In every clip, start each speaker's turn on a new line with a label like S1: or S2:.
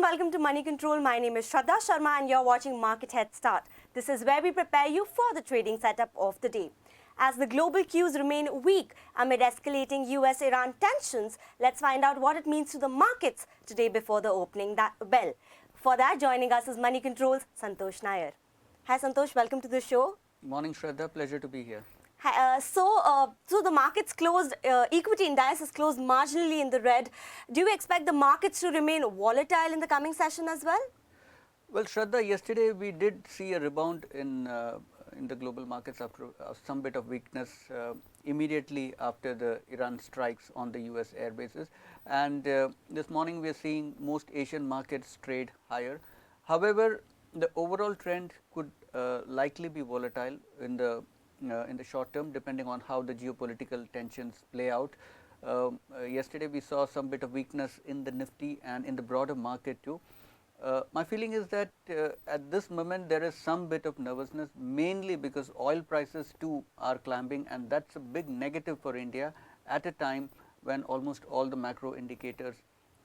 S1: welcome to Moneycontrol. My name is Shraddha Sharma and you're watching Market Headstart. This is where we prepare you for the trading setup of the day. As the global cues remain weak amid escalating US-Iran tensions, let's find out what it means to the markets today before the opening bell. For that, joining us is Moneycontrol's Santosh Nair. Hi Santosh, welcome to the show.
S2: Morning Shraddha, pleasure to be here.
S1: So the markets closed, equity indices closed marginally in the red. Do you expect the markets to remain volatile in the coming session as well?
S2: Well, Shraddha, yesterday we did see a rebound in the global markets after some bit of weakness immediately after the Iran strikes on the US air bases. And this morning we are seeing most Asian markets trade higher. However, the overall trend could likely be volatile in the short term, depending on how the geopolitical tensions play out. Yesterday we saw some bit of weakness in the Nifty and in the broader market too. My feeling is that at this moment there is some bit of nervousness, mainly because oil prices too are climbing, and that's a big negative for India at a time when almost all the macro indicators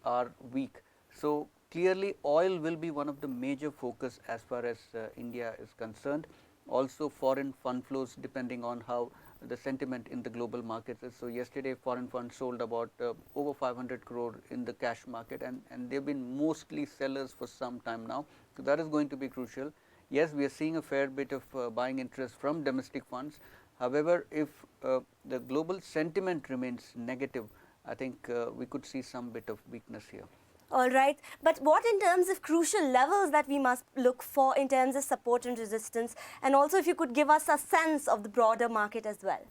S2: are weak. So clearly oil will be one of the major focus as far as India is concerned. Also foreign fund flows, depending on how the sentiment in the global markets is. So yesterday foreign funds sold about over 500 crore in the cash market, and they have been mostly sellers for some time now. So that is going to be crucial. Yes, we are seeing a fair bit of buying interest from domestic funds. However, if the global sentiment remains negative, I think we could see some bit of weakness here.
S1: All right, but what in terms of crucial levels that we must look for in terms of support and resistance, and also if you could give us a sense of the broader market as well?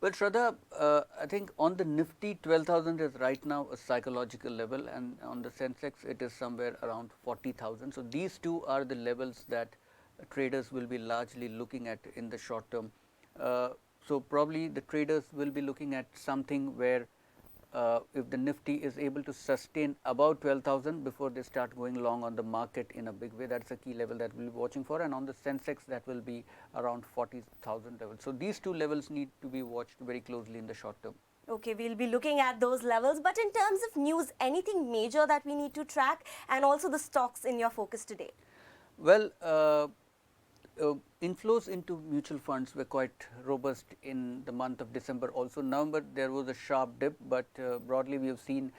S2: Well, Shraddha, I think on the Nifty 12,000 is right now a psychological level, and on the Sensex it is somewhere around 40,000. So these two are the levels that traders will be largely looking at in the short term. So probably the traders will be looking at something where if the Nifty is able to sustain about 12,000 before they start going long on the market in a big way, that's a key level that we will be watching for, and on the Sensex that will be around 40,000 level. So these two levels need to be watched very closely in the short term.
S1: Okay, we'll be looking at those levels, but in terms of news, anything major that we need to track, and also the stocks in your focus today?
S2: Well, inflows into mutual funds were quite robust in the month of December. Also November there was a sharp dip, but broadly we have seen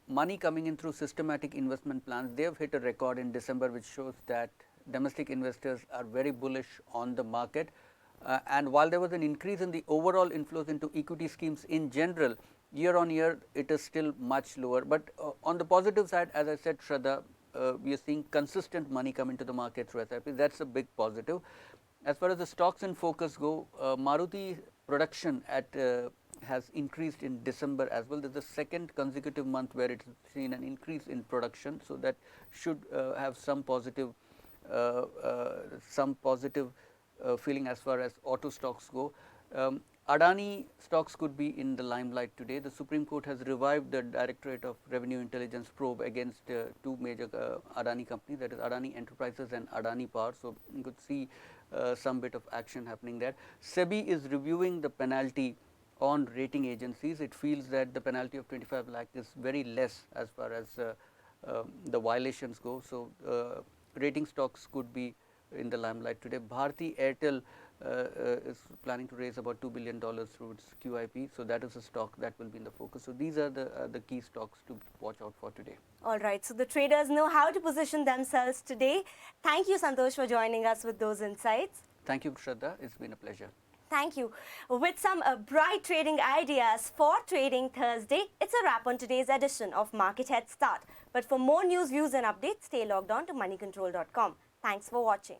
S2: money coming in through systematic investment plans. They have hit a record in December, which shows that domestic investors are very bullish on the market. And while there was an increase in the overall inflows into equity schemes in general, year on year it is still much lower. But on the positive side, as I said, Shraddha, we are seeing consistent money come into the market through SIPs. That's a big positive. As far as the stocks in focus go, Maruti production has increased in December as well. This is the second consecutive month where it has seen an increase in production. So that should have some positive feeling as far as auto stocks go. Adani stocks could be in the limelight today. The Supreme Court has revived the Directorate of Revenue Intelligence probe against two major Adani companies, that is Adani Enterprises and Adani Power. So you could see some bit of action happening there. SEBI is reviewing the penalty on rating agencies. It feels that the penalty of 25 lakh is very less as far as the violations go. So rating stocks could be in the limelight today. Bharti Airtel is planning to raise about $2 billion through its QIP. So that is a stock that will be in the focus. So these are the key stocks to watch out for today.
S1: All right, so the traders know how to position themselves today. Thank you, Santosh, for joining us with those insights.
S2: Thank you, Shraddha. It's been a pleasure.
S1: Thank you. With some bright trading ideas for Trading Thursday, it's a wrap on today's edition of Market Headstart. But for more news, views and updates, stay logged on to moneycontrol.com. Thanks for watching.